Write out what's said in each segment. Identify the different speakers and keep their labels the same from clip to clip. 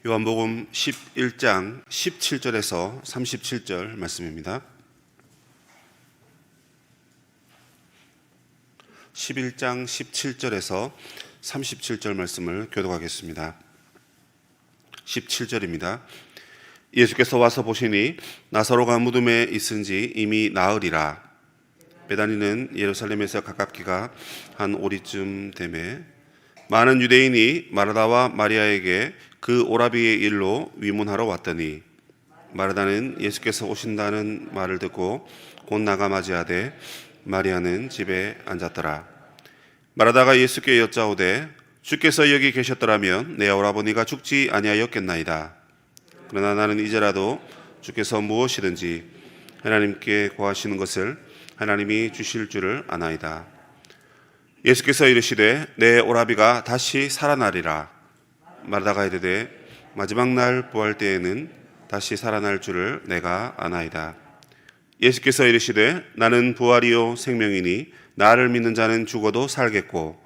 Speaker 1: 요한복음 11장 17절에서 37절 말씀입니다. 11장 17절에서 37절 말씀을 교독하겠습니다. 17절입니다. 예수께서 와서 보시니 나사로가 무덤에 있은지 이미 나으리라. 베다니는 예루살렘에서 가깝기가 한 오리쯤 되매 많은 유대인이 마르다와 마리아에게 그 오라비의 일로 위문하러 왔더니 마르다는 예수께서 오신다는 말을 듣고 곧 나가 맞이하되 마리아는 집에 앉았더라. 마르다가 예수께 여짜오되 주께서 여기 계셨더라면 내 오라버니가 죽지 아니하였겠나이다. 그러나 나는 이제라도 주께서 무엇이든지 하나님께 구하시는 것을 하나님이 주실 줄을 아나이다. 예수께서 이르시되 내 오라비가 다시 살아나리라. 마르다가 이르되 마지막 날 부활 때에는 다시 살아날 줄을 내가 아나이다. 예수께서 이르시되 나는 부활이요 생명이니 나를 믿는 자는 죽어도 살겠고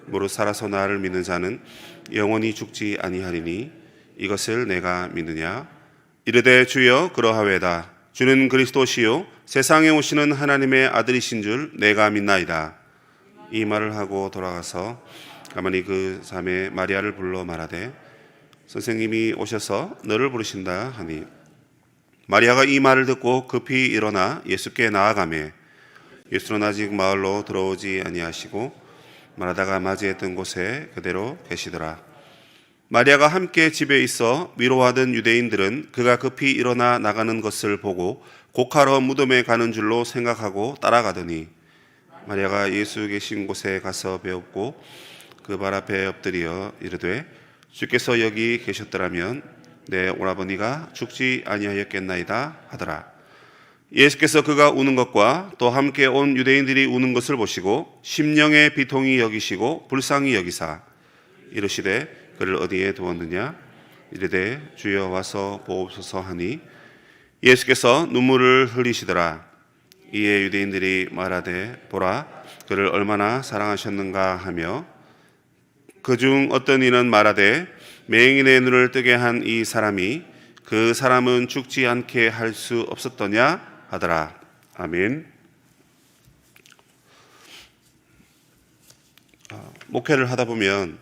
Speaker 1: 무릇 살아서 나를 믿는 자는 영원히 죽지 아니하리니 이것을 내가 믿느냐. 이르되 주여 그러하외다. 주는 그리스도시요 세상에 오시는 하나님의 아들이신 줄 내가 믿나이다. 이 말을 하고 돌아가서 가만히 그 자매 마리아를 불러 말하되 선생님이 오셔서 너를 부르신다 하니 마리아가 이 말을 듣고 급히 일어나 예수께 나아가매 예수는 아직 마을로 들어오지 아니하시고 마르다가 맞이했던 곳에 그대로 계시더라. 마리아가 함께 집에 있어 위로하던 유대인들은 그가 급히 일어나 나가는 것을 보고 곡하러 무덤에 가는 줄로 생각하고 따라가더니 마리아가 예수 계신 곳에 가서 배웠고 그 발 앞에 엎드려 이르되 주께서 여기 계셨더라면 내 오라버니가 죽지 아니하였겠나이다 하더라. 예수께서 그가 우는 것과 또 함께 온 유대인들이 우는 것을 보시고 심령의 비통이 여기시고 불쌍히 여기사 이르시되 그를 어디에 두었느냐. 이르되 주여 와서 보옵소서 하니 예수께서 눈물을 흘리시더라. 이에 유대인들이 말하되 보라 그를 얼마나 사랑하셨는가 하며 그중 어떤 이는 말하되 맹인의 눈을 뜨게 한 이 사람이 그 사람은 죽지 않게 할 수 없었더냐 하더라. 아멘. 목회를 하다 보면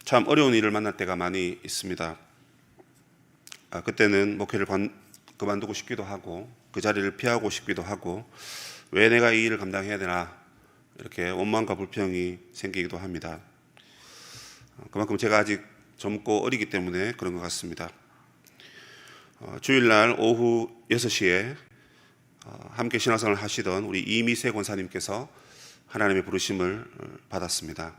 Speaker 1: 참 어려운 일을 만날 때가 많이 있습니다. 그때는 목회를 그만두고 싶기도 하고 그 자리를 피하고 싶기도 하고 왜 내가 이 일을 감당해야 되나 이렇게 원망과 불평이 생기기도 합니다. 그만큼 제가 아직 젊고 어리기 때문에 그런 것 같습니다. 주일날 오후 6시에 함께 신앙생활을 하시던 우리 이미세 권사님께서 하나님의 부르심을 받았습니다.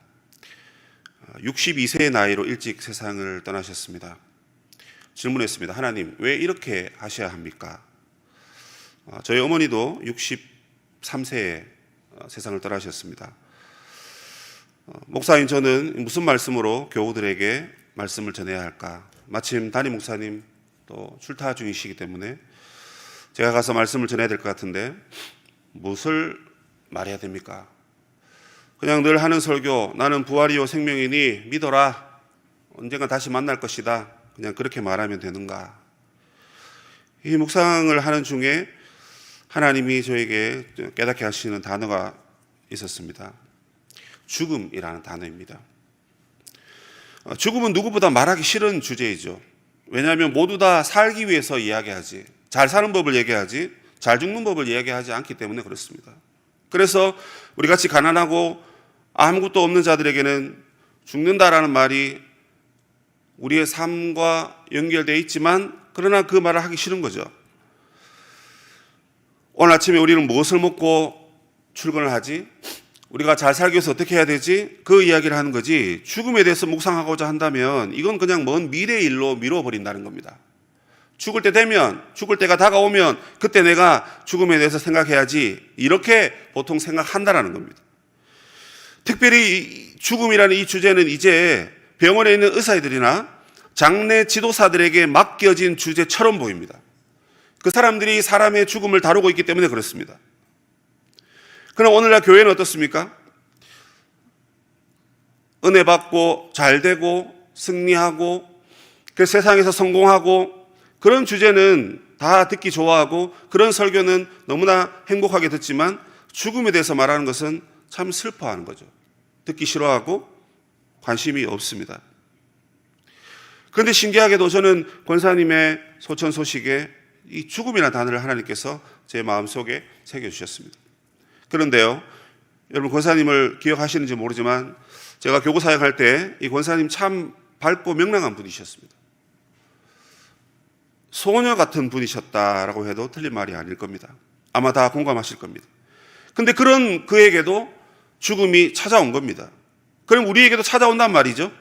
Speaker 1: 62세의 나이로 일찍 세상을 떠나셨습니다. 질문했습니다. 하나님, 왜 이렇게 하셔야 합니까? 저희 어머니도 63세에 세상을 떠나셨습니다. 목사인 저는 무슨 말씀으로 교우들에게 말씀을 전해야 할까? 마침 담임 목사님 또 출타 중이시기 때문에 제가 가서 말씀을 전해야 될 것 같은데 무엇을 말해야 됩니까? 그냥 늘 하는 설교, 나는 부활이요 생명이니 믿어라. 언젠가 다시 만날 것이다. 그냥 그렇게 말하면 되는가? 이 묵상을 하는 중에 하나님이 저에게 깨닫게 하시는 단어가 있었습니다. 죽음이라는 단어입니다. 죽음은 누구보다 말하기 싫은 주제이죠. 왜냐하면 모두 다 살기 위해서 이야기하지, 잘 사는 법을 얘기하지, 잘 죽는 법을 이야기하지 않기 때문에 그렇습니다. 그래서 우리 같이 가난하고 아무것도 없는 자들에게는 죽는다라는 말이 우리의 삶과 연결되어 있지만 그러나 그 말을 하기 싫은 거죠. 오늘 아침에 우리는 무엇을 먹고 출근을 하지? 우리가 잘 살기 위해서 어떻게 해야 되지? 그 이야기를 하는 거지, 죽음에 대해서 묵상하고자 한다면 이건 그냥 먼 미래의 일로 미뤄버린다는 겁니다. 죽을 때 되면, 죽을 때가 다가오면 그때 내가 죽음에 대해서 생각해야지, 이렇게 보통 생각한다라는 겁니다. 특별히 죽음이라는 이 주제는 이제 병원에 있는 의사들이나 장례 지도사들에게 맡겨진 주제처럼 보입니다. 그 사람들이 사람의 죽음을 다루고 있기 때문에 그렇습니다. 그럼 오늘날 교회는 어떻습니까? 은혜 받고 잘 되고 승리하고 그래서 세상에서 성공하고 그런 주제는 다 듣기 좋아하고 그런 설교는 너무나 행복하게 듣지만 죽음에 대해서 말하는 것은 참 슬퍼하는 거죠. 듣기 싫어하고 관심이 없습니다. 그런데 신기하게도 저는 권사님의 소천 소식에 이 죽음이라는 단어를 하나님께서 제 마음속에 새겨주셨습니다. 그런데요, 여러분 권사님을 기억하시는지 모르지만 제가 교구 사역할 때 이 권사님 참 밝고 명랑한 분이셨습니다. 소녀 같은 분이셨다라고 해도 틀린 말이 아닐 겁니다. 아마 다 공감하실 겁니다. 근데 그런 그에게도 죽음이 찾아온 겁니다. 그럼 우리에게도 찾아온단 말이죠.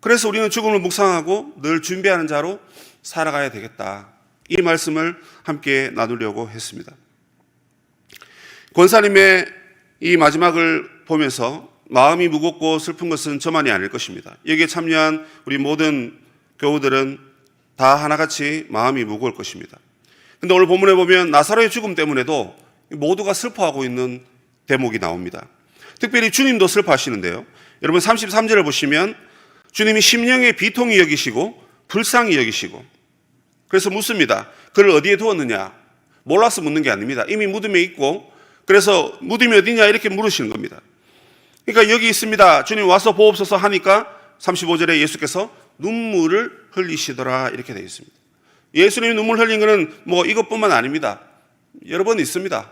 Speaker 1: 그래서 우리는 죽음을 묵상하고 늘 준비하는 자로 살아가야 되겠다. 이 말씀을 함께 나누려고 했습니다. 권사님의 이 마지막을 보면서 마음이 무겁고 슬픈 것은 저만이 아닐 것입니다. 여기에 참여한 우리 모든 교우들은 다 하나같이 마음이 무거울 것입니다. 근데 오늘 본문에 보면 나사로의 죽음 때문에도 모두가 슬퍼하고 있는 대목이 나옵니다. 특별히 주님도 슬퍼하시는데요. 여러분 33절을 보시면 주님이 심령의 비통이 여기시고 불쌍히 여기시고 그래서 묻습니다. 그를 어디에 두었느냐? 몰라서 묻는 게 아닙니다. 이미 무덤에 있고 그래서 무덤이 어디냐 이렇게 물으시는 겁니다. 그러니까 여기 있습니다. 주님 와서 보옵소서 하니까 35절에 예수께서 눈물을 흘리시더라 이렇게 되어 있습니다. 예수님이 눈물 흘린 것은 뭐 이것뿐만 아닙니다. 여러 번 있습니다.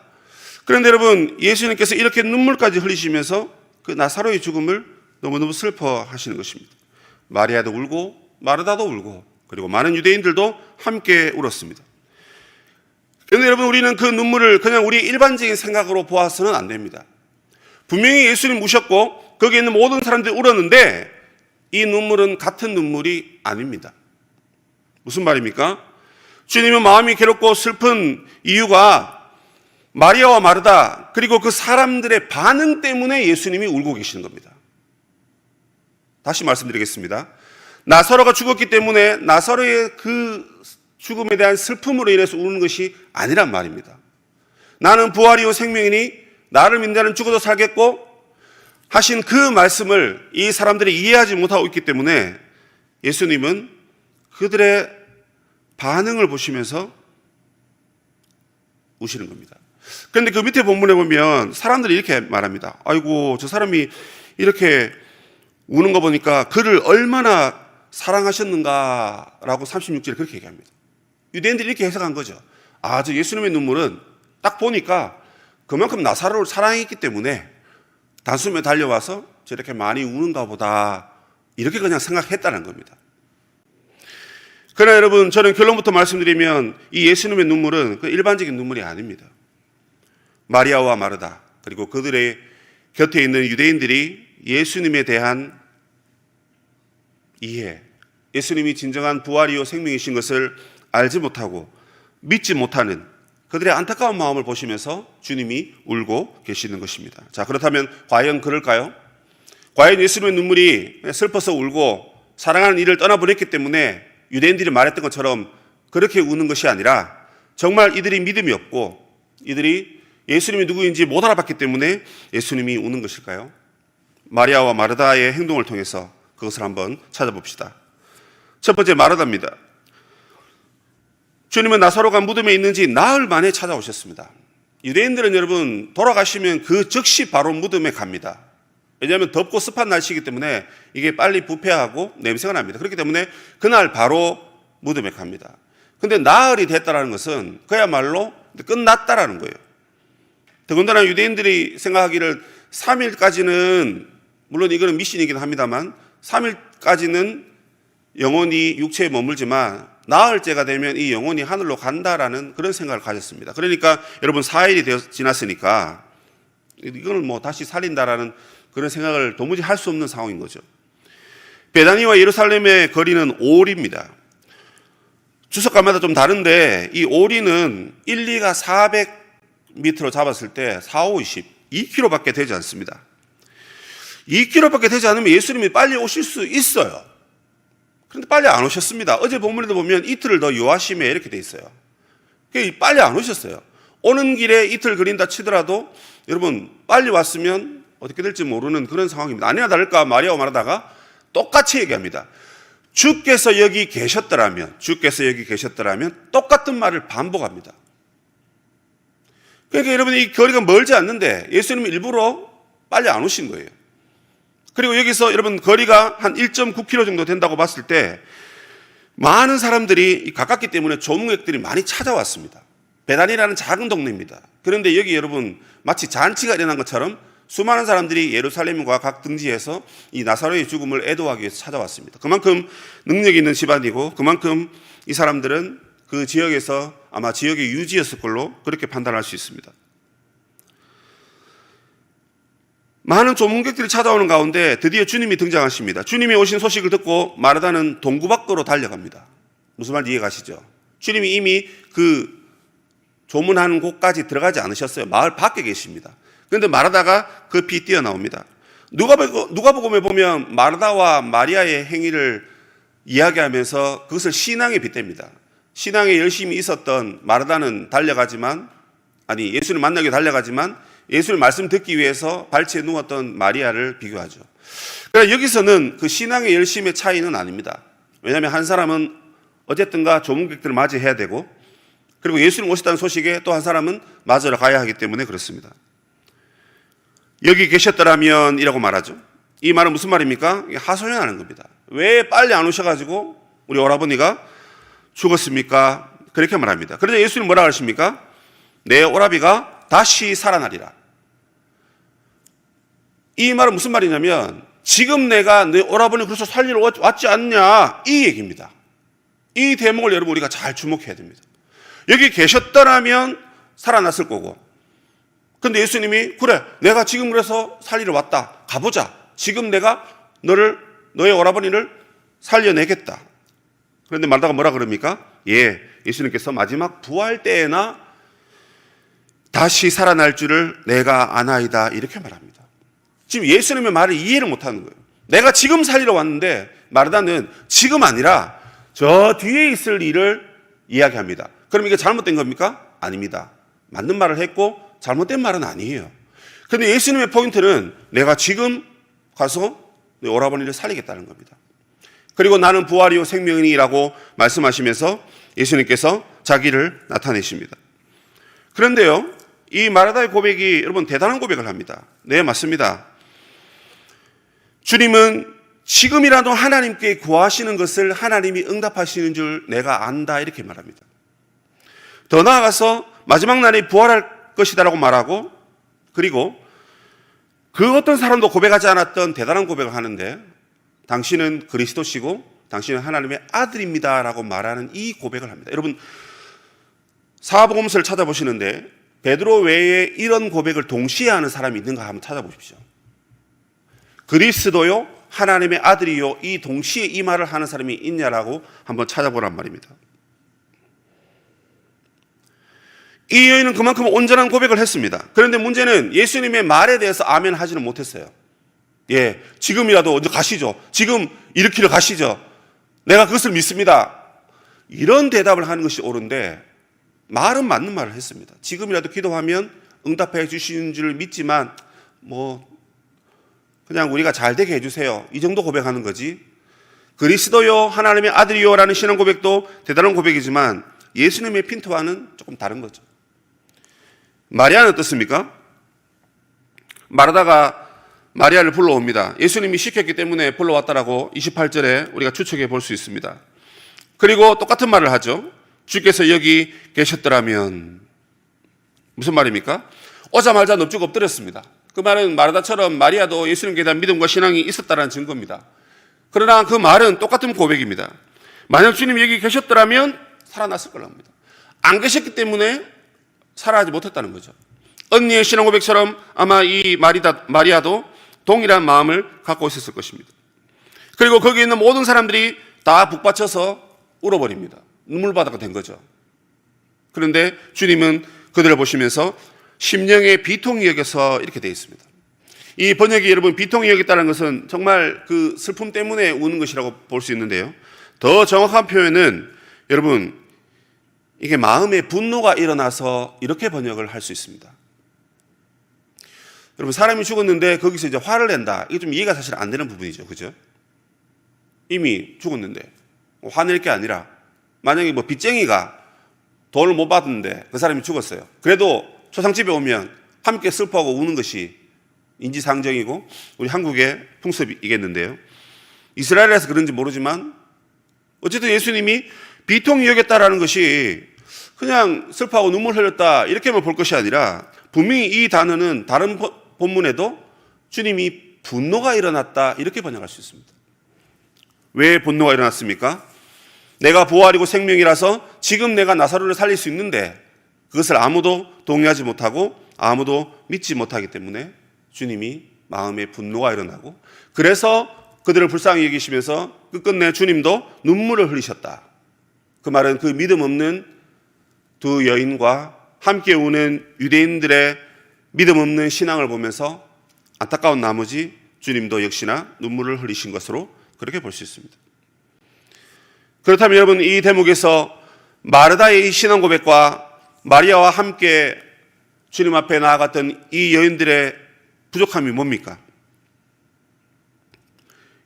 Speaker 1: 그런데 여러분 예수님께서 이렇게 눈물까지 흘리시면서 그 나사로의 죽음을 너무너무 슬퍼하시는 것입니다. 마리아도 울고 마르다도 울고 그리고 많은 유대인들도 함께 울었습니다. 그런데 여러분 우리는 그 눈물을 그냥 우리 일반적인 생각으로 보아서는 안 됩니다. 분명히 예수님 우셨고 거기에 있는 모든 사람들이 울었는데 이 눈물은 같은 눈물이 아닙니다. 무슨 말입니까? 주님은 마음이 괴롭고 슬픈 이유가 마리아와 마르다 그리고 그 사람들의 반응 때문에 예수님이 울고 계시는 겁니다. 다시 말씀드리겠습니다. 나사로가 죽었기 때문에 나사로의 그 죽음에 대한 슬픔으로 인해서 우는 것이 아니란 말입니다. 나는 부활이요 생명이니 나를 믿는 자는 죽어도 살겠고 하신 그 말씀을 이 사람들이 이해하지 못하고 있기 때문에 예수님은 그들의 반응을 보시면서 우시는 겁니다. 그런데 그 밑에 본문에 보면 사람들이 이렇게 말합니다. 아이고 저 사람이 이렇게 우는 거 보니까 그를 얼마나 사랑하셨는가라고 36절에 그렇게 얘기합니다. 유대인들이 이렇게 해석한 거죠. 아, 저 예수님의 눈물은 딱 보니까 그만큼 나사로를 사랑했기 때문에 단숨에 달려와서 저렇게 많이 우는가 보다 이렇게 그냥 생각했다는 겁니다. 그러나 여러분 저는 결론부터 말씀드리면 이 예수님의 눈물은 그 일반적인 눈물이 아닙니다. 마리아와 마르다 그리고 그들의 곁에 있는 유대인들이 예수님에 대한 이해, 예수님이 진정한 부활이요 생명이신 것을 알지 못하고 믿지 못하는 그들의 안타까운 마음을 보시면서 주님이 울고 계시는 것입니다. 자, 그렇다면 과연 그럴까요? 과연 예수님의 눈물이 슬퍼서 울고 사랑하는 이를 떠나보냈기 때문에 유대인들이 말했던 것처럼 그렇게 우는 것이 아니라 정말 이들이 믿음이 없고 이들이 예수님이 누구인지 못 알아봤기 때문에 예수님이 우는 것일까요? 마리아와 마르다의 행동을 통해서 그것을 한번 찾아봅시다. 첫 번째 마르다입니다. 주님은 나사로가 무덤에 있는지 나흘 만에 찾아오셨습니다. 유대인들은 여러분 돌아가시면 그 즉시 바로 무덤에 갑니다. 왜냐하면 덥고 습한 날씨이기 때문에 이게 빨리 부패하고 냄새가 납니다. 그렇기 때문에 그날 바로 무덤에 갑니다. 그런데 나흘이 됐다는 것은 그야말로 끝났다라는 거예요. 더군다나 유대인들이 생각하기를 3일까지는 물론 이거는 미신이긴 합니다만 3일까지는 영혼이 육체에 머물지만 나흘째가 되면 이 영혼이 하늘로 간다라는 그런 생각을 가졌습니다. 그러니까 여러분 4일이 지났으니까 이거는 뭐 다시 살린다라는 그런 생각을 도무지 할 수 없는 상황인 거죠. 베다니와 예루살렘의 거리는 5리입니다. 주석가마다 좀 다른데 이 5리는 1, 2가 400m로 잡았을 때 4, 5, 20, 2km밖에 되지 않습니다. 2km밖에 되지 않으면 예수님이 빨리 오실 수 있어요. 그런데 빨리 안 오셨습니다. 어제 본문에도 보면 이틀을 더 요하심에 이렇게 돼 있어요. 빨리 안 오셨어요. 오는 길에 이틀 걸린다 치더라도 여러분 빨리 왔으면 어떻게 될지 모르는 그런 상황입니다. 아니나 다를까 마리아와 마르다가 똑같이 얘기합니다. 주께서 여기 계셨더라면 똑같은 말을 반복합니다. 그러니까 여러분, 이 거리가 멀지 않는데 예수님은 일부러 빨리 안 오신 거예요. 그리고 여기서 여러분 거리가 한 1.9km 정도 된다고 봤을 때 많은 사람들이 가깝기 때문에 조문객들이 많이 찾아왔습니다. 베단이라는 작은 동네입니다. 그런데 여기 여러분 마치 잔치가 일어난 것처럼 수많은 사람들이 예루살렘과 각 등지에서 이 나사로의 죽음을 애도하기 위해서 찾아왔습니다. 그만큼 능력이 있는 집안이고 그만큼 이 사람들은 그 지역에서 아마 지역의 유지였을 걸로 그렇게 판단할 수 있습니다. 많은 조문객들이 찾아오는 가운데 드디어 주님이 등장하십니다. 주님이 오신 소식을 듣고 마르다는 동구 밖으로 달려갑니다. 무슨 말인지 이해가시죠? 주님이 이미 그 조문하는 곳까지 들어가지 않으셨어요. 마을 밖에 계십니다. 그런데 마르다가 급히 뛰어나옵니다. 누가복음에 보면 마르다와 마리아의 행위를 이야기하면서 그것을 신앙에 빗댑니다. 신앙에 열심히 있었던 마르다는 예수를 만나기 위해 달려가지만 예수를 말씀 듣기 위해서 발치에 누웠던 마리아를 비교하죠. 그러나 여기서는 그 신앙의 열심의 차이는 아닙니다. 왜냐하면 한 사람은 어쨌든가 조문객들을 맞이해야 되고 그리고 예수님 오셨다는 소식에 또 한 사람은 맞으러 가야 하기 때문에 그렇습니다. 여기 계셨더라면 이라고 말하죠. 이 말은 무슨 말입니까? 하소연하는 겁니다. 왜 빨리 안 오셔가지고 우리 오라버니가 죽었습니까? 그렇게 말합니다. 그런데 예수님 뭐라 하십니까? 내 오라비가 다시 살아나리라. 이 말은 무슨 말이냐면 지금 내가 내 오라버니 그래서 살리러 왔지 않냐 이 얘기입니다. 이 대목을 여러분 우리가 잘 주목해야 됩니다. 여기 계셨더라면 살아났을 거고 근데 예수님이 그래 내가 지금 그래서 살리러 왔다 가보자 지금 내가 너의 오라버니를 살려내겠다. 그런데 마르다가 뭐라 그럽니까? 예수님께서 마지막 부활 때에나 다시 살아날 줄을 내가 아나이다 이렇게 말합니다. 지금 예수님의 말을 이해를 못하는 거예요. 내가 지금 살리러 왔는데 마르다는 지금 아니라 저 뒤에 있을 일을 이야기합니다. 그럼 이게 잘못된 겁니까? 아닙니다. 맞는 말을 했고 잘못된 말은 아니에요. 그런데 예수님의 포인트는 내가 지금 가서 내 오라버니를 살리겠다는 겁니다. 그리고 나는 부활이요 생명이라고 말씀하시면서 예수님께서 자기를 나타내십니다. 그런데요, 이 마르다의 고백이 여러분 대단한 고백을 합니다. 네, 맞습니다. 주님은 지금이라도 하나님께 구하시는 것을 하나님이 응답하시는 줄 내가 안다 이렇게 말합니다. 더 나아가서 마지막 날에 부활할 것이다라고 말하고 그리고 그 어떤 사람도 고백하지 않았던 대단한 고백을 하는데 당신은 그리스도시고 당신은 하나님의 아들입니다라고 말하는 이 고백을 합니다. 여러분 사복음서를 찾아보시는데 베드로 외에 이런 고백을 동시에 하는 사람이 있는가 한번 찾아보십시오. 그리스도요 하나님의 아들이요 이 동시에 이 말을 하는 사람이 있냐라고 한번 찾아보란 말입니다. 이 여인은 그만큼 온전한 고백을 했습니다. 그런데 문제는 예수님의 말에 대해서 아멘 하지는 못했어요. 지금이라도 먼저 가시죠. 지금 일으키러 가시죠. 내가 그것을 믿습니다. 이런 대답을 하는 것이 옳은데 말은 맞는 말을 했습니다. 지금이라도 기도하면 응답해 주시는 줄 믿지만 그냥 우리가 잘 되게 해주세요. 이 정도 고백하는 거지. 그리스도요 하나님의 아들이요 라는 신앙 고백도 대단한 고백이지만 예수님의 핀트와는 조금 다른 거죠. 마리아는 어떻습니까? 마르다가 마리아를 불러옵니다. 예수님이 시켰기 때문에 불러왔다라고 28절에 우리가 추측해 볼 수 있습니다. 그리고 똑같은 말을 하죠. 주께서 여기 계셨더라면 무슨 말입니까? 오자마자 넙죽 엎드렸습니다. 그 말은 마르다처럼 마리아도 예수님께 대한 믿음과 신앙이 있었다는 증거입니다. 그러나 그 말은 똑같은 고백입니다. 만약 주님이 여기 계셨더라면 살아났을 거랍니다. 안 계셨기 때문에 살아나지 못했다는 거죠. 언니의 신앙 고백처럼 아마 이 마리아도 동일한 마음을 갖고 있었을 것입니다. 그리고 거기에 있는 모든 사람들이 다 북받쳐서 울어버립니다. 눈물바다가 된 거죠. 그런데 주님은 그들을 보시면서 심령의 비통이 여겨서 이렇게 되어 있습니다. 이 번역이 여러분 비통이 여겼다는 것은 정말 그 슬픔 때문에 우는 것이라고 볼 수 있는데요. 더 정확한 표현은 여러분 이게 마음의 분노가 일어나서 이렇게 번역을 할 수 있습니다. 여러분 사람이 죽었는데 거기서 이제 화를 낸다. 이게 좀 이해가 사실 안 되는 부분이죠. 그죠? 이미 죽었는데 화낼 게 아니라 만약에 뭐 빚쟁이가 돈을 못 받았는데 그 사람이 죽었어요. 그래도 초상집에 오면 함께 슬퍼하고 우는 것이 인지상정이고 우리 한국의 풍습이겠는데요. 이스라엘에서 그런지 모르지만 어쨌든 예수님이 비통히 여겼다라는 것이 그냥 슬퍼하고 눈물 흘렸다 이렇게만 볼 것이 아니라 분명히 이 단어는 다른 본문에도 주님이 분노가 일어났다 이렇게 번역할 수 있습니다. 왜 분노가 일어났습니까? 내가 부활이고 생명이라서 지금 내가 나사로를 살릴 수 있는데 그것을 아무도 동의하지 못하고 아무도 믿지 못하기 때문에 주님이 마음에 분노가 일어나고 그래서 그들을 불쌍히 여기시면서 끝끝내 주님도 눈물을 흘리셨다. 그 말은 그 믿음 없는 두 여인과 함께 우는 유대인들의 믿음 없는 신앙을 보면서 안타까운 나머지 주님도 역시나 눈물을 흘리신 것으로 그렇게 볼 수 있습니다. 그렇다면 여러분 이 대목에서 마르다의 이 신앙 고백과 마리아와 함께 주님 앞에 나아갔던 이 여인들의 부족함이 뭡니까?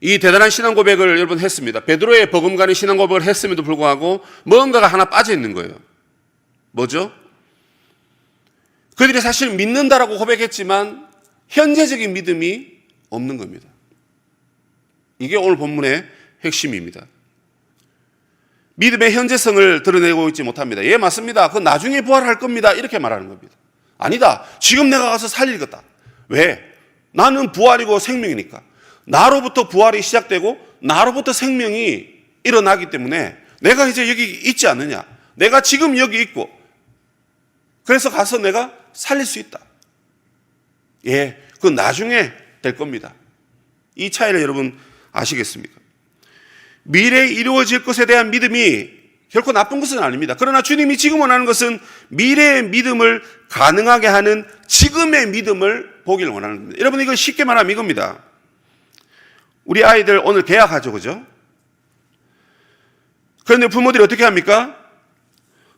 Speaker 1: 이 대단한 신앙 고백을 여러분 했습니다. 베드로의 버금가는 신앙 고백을 했음에도 불구하고 뭔가가 하나 빠져 있는 거예요. 뭐죠? 그들이 사실 믿는다라고 고백했지만 현재적인 믿음이 없는 겁니다. 이게 오늘 본문의 핵심입니다. 믿음의 현재성을 드러내고 있지 못합니다. 예, 맞습니다. 그건 나중에 부활할 겁니다. 이렇게 말하는 겁니다. 아니다. 지금 내가 가서 살리겠다. 왜? 나는 부활이고 생명이니까. 나로부터 부활이 시작되고 나로부터 생명이 일어나기 때문에 내가 이제 여기 있지 않느냐. 내가 지금 여기 있고 그래서 가서 내가 살릴 수 있다. 예, 그건 나중에 될 겁니다. 이 차이를 여러분 아시겠습니까? 미래에 이루어질 것에 대한 믿음이 결코 나쁜 것은 아닙니다. 그러나 주님이 지금 원하는 것은 미래의 믿음을 가능하게 하는 지금의 믿음을 보기를 원하는 겁니다. 여러분 이거 쉽게 말하면 이겁니다. 우리 아이들 오늘 개학하죠, 그죠? 그런데 부모들이 어떻게 합니까?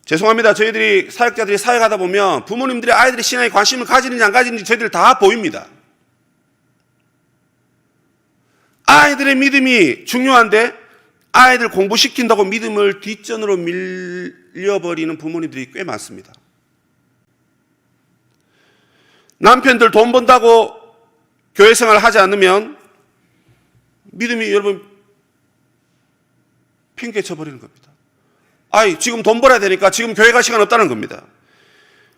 Speaker 1: 죄송합니다. 저희들이 사역자들이 사역하다 보면 부모님들이 아이들의 신앙에 관심을 가지는지 안 가지는지 저희들 다 보입니다. 아이들의 믿음이 중요한데 아이들 공부시킨다고 믿음을 뒷전으로 밀려버리는 부모님들이 꽤 많습니다. 남편들 돈 번다고 교회 생활을 하지 않으면 믿음이 여러분 핑계 쳐버리는 겁니다. 아이, 지금 돈 벌어야 되니까 지금 교회 갈 시간 없다는 겁니다.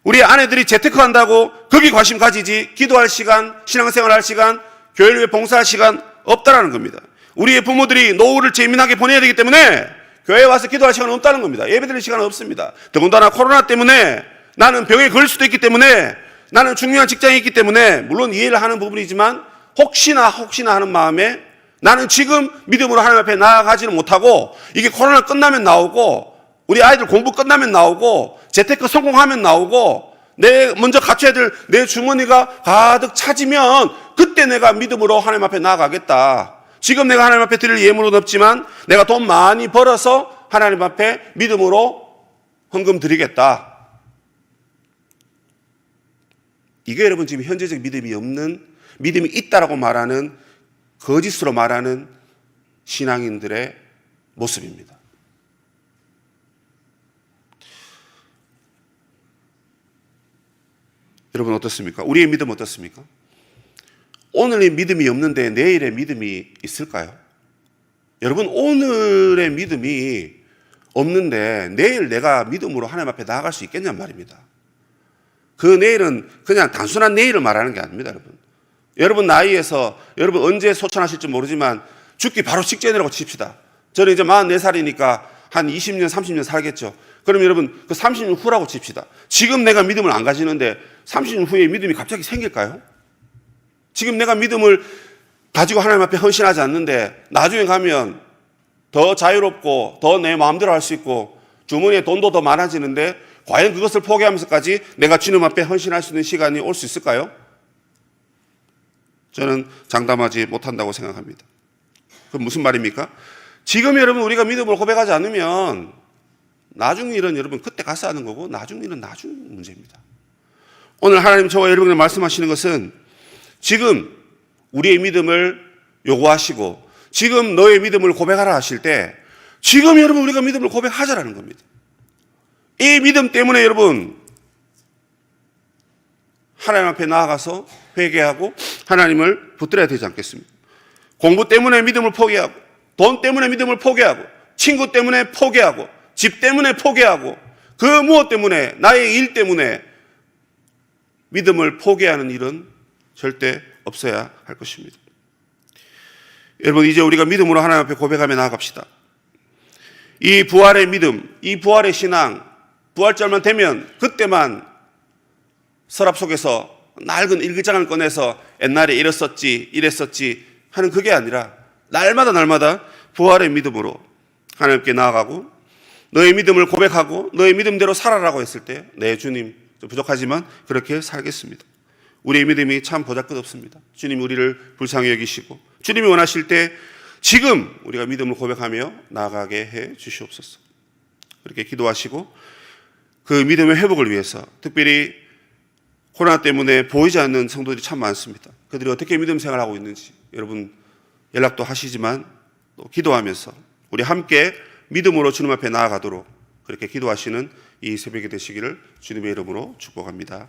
Speaker 1: 우리 아내들이 재테크 한다고 거기 관심 가지지 기도할 시간, 신앙생활 할 시간, 교회를 위해 봉사할 시간 없다라는 겁니다. 우리의 부모들이 노후를 재미나게 보내야 되기 때문에 교회에 와서 기도할 시간은 없다는 겁니다. 예배드릴 시간은 없습니다. 더군다나 코로나 때문에 나는 병에 걸릴 수도 있기 때문에 나는 중요한 직장이 있기 때문에 물론 이해를 하는 부분이지만 혹시나 하는 마음에 나는 지금 믿음으로 하나님 앞에 나아가지는 못하고 이게 코로나 끝나면 나오고 우리 아이들 공부 끝나면 나오고 재테크 성공하면 나오고 내 먼저 갖춰야 될 내 주머니가 가득 차지면 그때 내가 믿음으로 하나님 앞에 나아가겠다. 지금 내가 하나님 앞에 드릴 예물은 없지만 내가 돈 많이 벌어서 하나님 앞에 믿음으로 헌금 드리겠다. 이게 여러분 지금 현재적 믿음이 없는, 믿음이 있다라고 말하는, 거짓으로 말하는 신앙인들의 모습입니다. 여러분 어떻습니까? 우리의 믿음 어떻습니까? 오늘의 믿음이 없는데 내일의 믿음이 있을까요? 여러분 오늘의 믿음이 없는데 내일 내가 믿음으로 하나님 앞에 나아갈 수 있겠냔 말입니다. 그 내일은 그냥 단순한 내일을 말하는 게 아닙니다. 여러분 나이에서 여러분 언제 소천하실지 모르지만 죽기 바로 직전이라고 칩시다. 저는 이제 44살이니까 한 20년 30년 살겠죠. 그럼 여러분 그 30년 후라고 칩시다. 지금 내가 믿음을 안 가지는데 30년 후에 믿음이 갑자기 생길까요? 지금 내가 믿음을 가지고 하나님 앞에 헌신하지 않는데 나중에 가면 더 자유롭고 더 내 마음대로 할 수 있고 주머니에 돈도 더 많아지는데 과연 그것을 포기하면서까지 내가 주님 앞에 헌신할 수 있는 시간이 올 수 있을까요? 저는 장담하지 못한다고 생각합니다. 그럼 무슨 말입니까? 지금 여러분 우리가 믿음을 고백하지 않으면 나중 일은 여러분 그때 가서 하는 거고 나중 일은 나중 문제입니다. 오늘 하나님 저와 여러분을 말씀하시는 것은 지금 우리의 믿음을 요구하시고 지금 너의 믿음을 고백하라 하실 때 지금 여러분 우리가 믿음을 고백하자라는 겁니다. 이 믿음 때문에 여러분 하나님 앞에 나아가서 회개하고 하나님을 붙들어야 되지 않겠습니까? 공부 때문에 믿음을 포기하고, 돈 때문에 믿음을 포기하고, 친구 때문에 포기하고, 집 때문에 포기하고, 그 무엇 때문에, 나의 일 때문에 믿음을 포기하는 일은 절대 없어야 할 것입니다. 여러분, 이제 우리가 믿음으로 하나님 앞에 고백하며 나아갑시다. 이 부활의 믿음, 이 부활의 신앙, 부활절만 되면 그때만 서랍 속에서 낡은 일기장을 꺼내서 옛날에 이랬었지 하는 그게 아니라 날마다 부활의 믿음으로 하나님께 나아가고 너의 믿음을 고백하고 너의 믿음대로 살아라고 했을 때 네 주님 좀 부족하지만 그렇게 살겠습니다. 우리의 믿음이 참 보잘것없습니다. 주님이 우리를 불쌍히 여기시고 주님이 원하실 때 지금 우리가 믿음을 고백하며 나아가게 해 주시옵소서. 그렇게 기도하시고 그 믿음의 회복을 위해서 특별히 코로나 때문에 보이지 않는 성도들이 참 많습니다. 그들이 어떻게 믿음 생활하고 있는지 여러분 연락도 하시지만 또 기도하면서 우리 함께 믿음으로 주님 앞에 나아가도록 그렇게 기도하시는 이 새벽이 되시기를 주님의 이름으로 축복합니다.